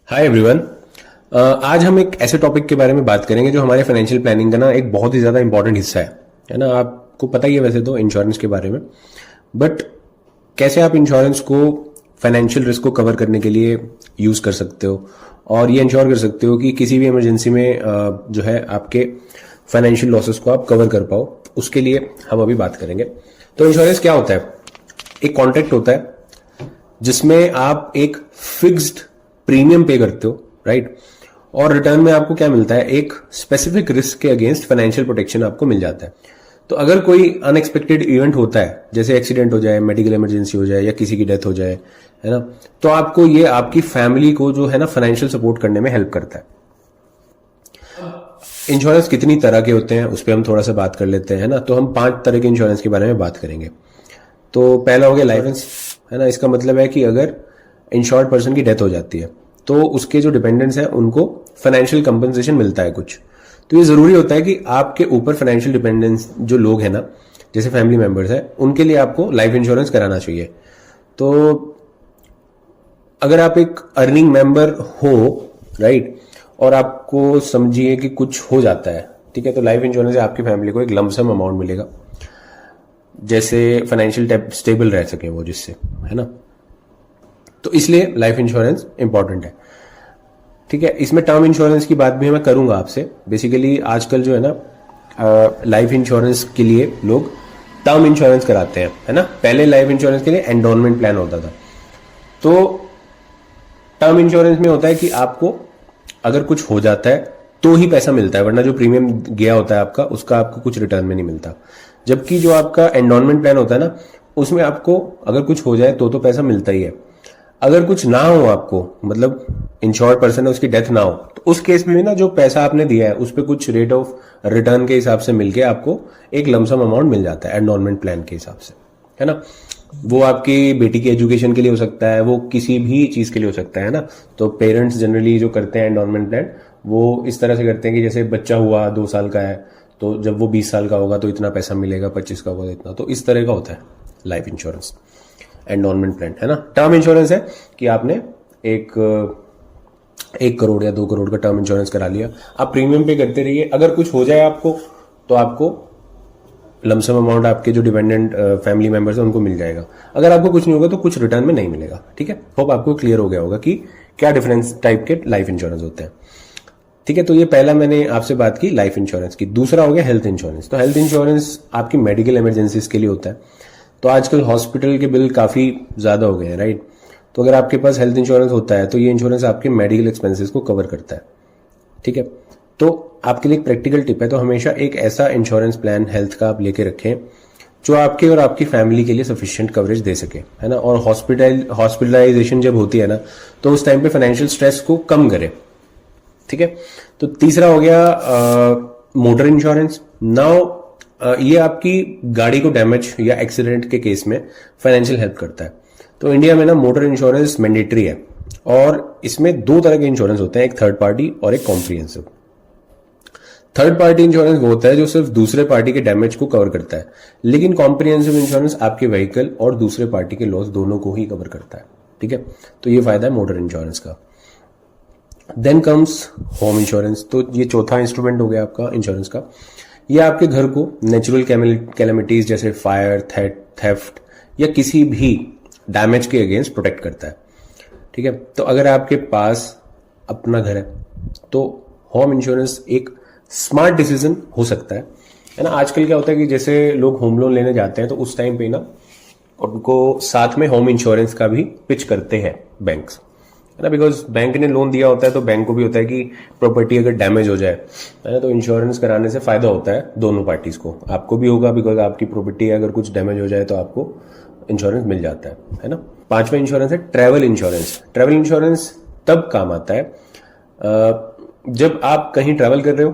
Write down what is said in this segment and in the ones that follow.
Hi everyone. आज हम एक ऐसे टॉपिक के बारे में बात करेंगे जो हमारे फाइनेंशियल प्लानिंग का ना एक बहुत ही ज़्यादा इंपॉर्टेंट हिस्सा है ना। आपको पता ही है वैसे तो इंश्योरेंस के बारे में, बट कैसे आप इंश्योरेंस को फाइनेंशियल रिस्क को कवर करने के लिए यूज़ कर सकते हो और ये इंश्योर कर सकते हो कि किसी भी इमरजेंसी में जो है आपके फाइनेंशियल लॉसेस को आप कवर कर पाओ, उसके लिए हम अभी बात करेंगे। तो इंश्योरेंस क्या होता है? एक कॉन्ट्रैक्ट होता है जिसमें आप एक फिक्स्ड प्रीमियम पे करते हो, राइट? और रिटर्न में आपको क्या मिलता है? एक स्पेसिफिक रिस्क के अगेंस्ट फाइनेंशियल प्रोटेक्शन आपको मिल जाता है। तो अगर कोई अनएक्सपेक्टेड इवेंट होता है, जैसे एक्सीडेंट हो जाए, मेडिकल इमरजेंसी हो जाए या किसी की डेथ हो जाए, है ना, तो आपको ये आपकी फैमिली को जो है ना फाइनेंशियल सपोर्ट करने में हेल्प करता है। इंश्योरेंस कितनी तरह के होते हैं उस पर हम थोड़ा सा बात कर लेते हैं ना। तो हम 5 तरह के इंश्योरेंस के बारे में बात करेंगे। तो पहला हो गया लाइफ इंश्योरेंस, है ना। इसका मतलब है कि अगर इंश्योर्ड पर्सन की डेथ हो जाती है तो उसके जो डिपेंडेंट्स हैं उनको फाइनेंशियल कंपनसेशन मिलता है कुछ। तो ये जरूरी होता है कि आपके ऊपर फाइनेंशियल डिपेंडेंस जो लोग हैं ना, जैसे फैमिली मेंबर्स हैं, उनके लिए आपको लाइफ इंश्योरेंस कराना चाहिए। तो अगर आप एक अर्निंग मेंबर हो, राइट, और आपको समझिए कि कुछ हो जाता है, ठीक है, तो लाइफ इंश्योरेंस से आपकी फैमिली को एक लमसम अमाउंट मिलेगा, जैसे फाइनेंशियल स्टेबल रह सके वो, जिससे, है ना। तो इसलिए लाइफ इंश्योरेंस इंपॉर्टेंट है, ठीक है। इसमें टर्म इंश्योरेंस की बात भी मैं करूंगा आपसे। बेसिकली आजकल जो है ना लाइफ इंश्योरेंस के लिए लोग टर्म इंश्योरेंस कराते हैं, है ना। पहले लाइफ इंश्योरेंस के लिए एंडोनमेंट प्लान होता था। तो टर्म इंश्योरेंस में होता है कि आपको अगर कुछ हो जाता है तो ही पैसा मिलता है, वरना जो प्रीमियम गया होता है आपका, उसका आपको कुछ रिटर्न में नहीं मिलता। जबकि जो आपका एंडोनमेंट प्लान होता है ना, उसमें आपको अगर कुछ हो जाए तो पैसा मिलता ही है। अगर कुछ ना हो आपको, मतलब इंश्योर्ड पर्सन है उसकी डेथ ना हो, तो उस केस में भी ना जो पैसा आपने दिया है उस पर कुछ रेट ऑफ रिटर्न के हिसाब से मिलके आपको एक लमसम अमाउंट मिल जाता है एंडोनमेंट प्लान के हिसाब से, है ना। वो आपकी बेटी की एजुकेशन के लिए हो सकता है, वो किसी भी चीज के लिए हो सकता है ना। तो पेरेंट्स जनरली जो करते हैं एंडोनमेंट प्लान, वो इस तरह से करते हैं कि जैसे बच्चा हुआ 2 साल का है, तो जब वो 20 साल का होगा तो इतना पैसा मिलेगा, 25 का होगा तो इतना। तो इस तरह का होता है लाइफ इंश्योरेंस, एंडोनमेंट प्लान, है ना। टर्म इंश्योरेंस है कि आपने 1 करोड़ या 2 करोड़ का टर्म इंश्योरेंस करा लिया, आप प्रीमियम पे करते रहिए। अगर कुछ हो जाए आपको तो आपको लमसम अमाउंट आपके जो डिपेंडेंट फैमिली मेंबर्स हैं उनको मिल जाएगा। अगर आपको कुछ नहीं होगा तो कुछ रिटर्न में नहीं मिलेगा, ठीक है। होप आपको क्लियर हो गया होगा कि क्या डिफरेंस टाइप के लाइफ इंश्योरेंस होते हैं, ठीक है। तो ये पहला मैंने आपसे बात की लाइफ इंश्योरेंस की। दूसरा हो गया हेल्थ इंश्योरेंस। तो हेल्थ इंश्योरेंस आपकी मेडिकल इमरजेंसीज के लिए होता है। तो आजकल हॉस्पिटल के बिल काफी ज्यादा हो गए हैं, राइट। तो अगर आपके पास हेल्थ इंश्योरेंस होता है तो ये इंश्योरेंस आपके मेडिकल एक्सपेंसेस को कवर करता है, ठीक है। तो आपके लिए एक प्रैक्टिकल टिप है, तो हमेशा एक ऐसा इंश्योरेंस प्लान हेल्थ का आप लेके रखें जो आपके और आपकी फैमिली के लिए सफिशिएंट कवरेज दे सके, है ना। और हॉस्पिटलाइजेशन जब होती है ना, तो उस टाइम पे फाइनेंशियल स्ट्रेस को कम करे, ठीक है। तो तीसरा हो गया मोटर इंश्योरेंस। नाउ ये आपकी गाड़ी को डैमेज या एक्सीडेंट के केस में फाइनेंशियल हेल्प करता है। तो इंडिया में ना मोटर इंश्योरेंस मैंडेटरी है, और इसमें 2 तरह के इंश्योरेंस होते हैं, एक थर्ड पार्टी और एक कॉम्प्रिहेंसिव। थर्ड पार्टी इंश्योरेंस वो होता है जो सिर्फ दूसरे पार्टी के डैमेज को कवर करता है, लेकिन कॉम्प्रिहेंसिव इंश्योरेंस आपके व्हीकल और दूसरे पार्टी के लॉस दोनों को ही कवर करता है, ठीक है। तो ये फायदा है मोटर इंश्योरेंस का। Then comes home insurance. तो ये चौथा इंस्ट्रूमेंट हो गया आपका इंश्योरेंस का। ये आपके घर को नेचुरल कैलेमिटीज जैसे फायर, थेफ्ट या किसी भी डैमेज के अगेंस्ट प्रोटेक्ट करता है, ठीक है। तो अगर आपके पास अपना घर है तो होम इंश्योरेंस एक स्मार्ट डिसीजन हो सकता है ना। आजकल क्या होता है कि जैसे लोग होम लोन लेने जाते हैं तो उस टाइम पे ना उनको साथ में होम इंश्योरेंस का भी पिच करते हैं बैंक्स, है ना। बिकॉज बैंक ने लोन दिया होता है तो बैंक को भी होता है कि प्रॉपर्टी अगर डैमेज हो जाए, है ना, तो इंश्योरेंस कराने से फायदा होता है दोनों पार्टीज को। आपको भी होगा बिकॉज आपकी प्रॉपर्टी अगर कुछ डैमेज हो जाए तो आपको इंश्योरेंस मिल जाता है ना। 5वां इंश्योरेंस है ट्रैवल इंश्योरेंस। ट्रैवल इंश्योरेंस तब काम आता है जब आप कहीं ट्रैवल कर रहे हो,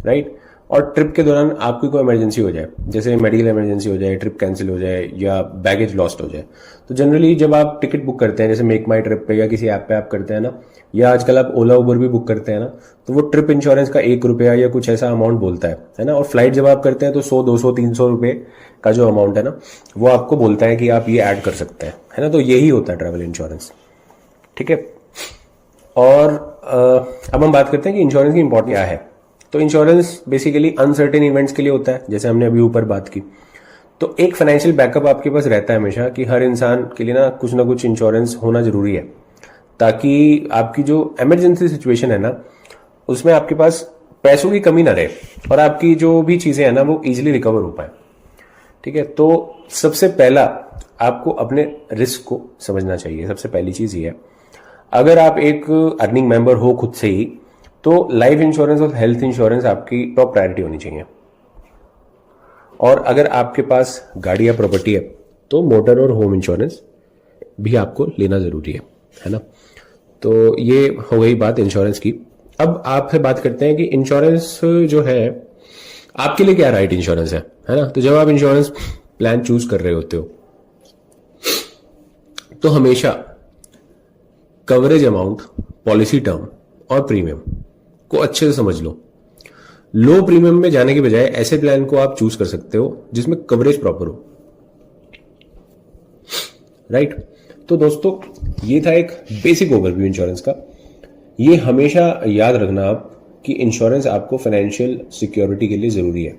राइट, और ट्रिप के दौरान आपकी कोई इमरजेंसी हो जाए, जैसे मेडिकल इमरजेंसी हो जाए, ट्रिप कैंसिल हो जाए या बैगेज लॉस्ट हो जाए, तो जनरली जब आप टिकट बुक करते हैं, जैसे मेक माई ट्रिप पे या किसी ऐप पे आप करते हैं ना, या आजकल आप ओला उबर भी बुक करते हैं ना, तो वो ट्रिप इंश्योरेंस का 1 रुपया या कुछ ऐसा अमाउंट बोलता है ना। और फ्लाइट जब आप करते हैं तो 100, 200, 300 रुपये का जो अमाउंट है ना, वो आपको बोलता है कि आप ये ऐड कर सकते हैं, है ना। तो यही होता है ट्रैवल इंश्योरेंस, ठीक है। और अब हम बात करते हैं कि इंश्योरेंस की इंपॉर्टेंस क्या है। तो इंश्योरेंस बेसिकली अनसर्टेन इवेंट्स के लिए होता है, जैसे हमने अभी ऊपर बात की। तो एक फाइनेंशियल बैकअप आपके पास रहता है हमेशा, कि हर इंसान के लिए ना कुछ इंश्योरेंस होना जरूरी है, ताकि आपकी जो इमरजेंसी सिचुएशन है ना, उसमें आपके पास पैसों की कमी ना रहे और आपकी जो भी चीजें हैं ना वो इजीली रिकवर हो पाए, ठीक है। तो सबसे पहला आपको अपने रिस्क को समझना चाहिए, सबसे पहली चीज ये है। अगर आप एक अर्निंग मेंबर हो खुद से ही, तो लाइफ इंश्योरेंस और हेल्थ इंश्योरेंस आपकी टॉप प्रायोरिटी होनी चाहिए। और अगर आपके पास गाड़ी या प्रॉपर्टी है तो मोटर और होम इंश्योरेंस भी आपको लेना जरूरी है ना। तो ये हो गई बात इंश्योरेंस की। अब आपसे बात करते हैं कि इंश्योरेंस जो है आपके लिए क्या राइट इंश्योरेंस है ना। तो जब आप इंश्योरेंस प्लान चूज कर रहे होते हो तो हमेशा कवरेज अमाउंट, पॉलिसी टर्म और प्रीमियम को अच्छे से समझ लो। लो प्रीमियम में जाने के बजाय ऐसे प्लान को आप चूज कर सकते हो जिसमें कवरेज प्रॉपर हो, राइट। तो दोस्तों ये था एक बेसिक ओवरव्यू इंश्योरेंस का। ये हमेशा याद रखना आप कि इंश्योरेंस आपको फाइनेंशियल सिक्योरिटी के लिए जरूरी है।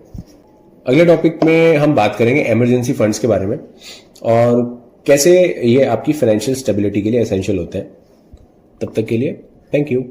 अगले टॉपिक में हम बात करेंगे इमरजेंसी फंड्स के बारे में और कैसे ये आपकी फाइनेंशियल स्टेबिलिटी के लिए एसेंशियल होते हैं। तब तक के लिए थैंक यू।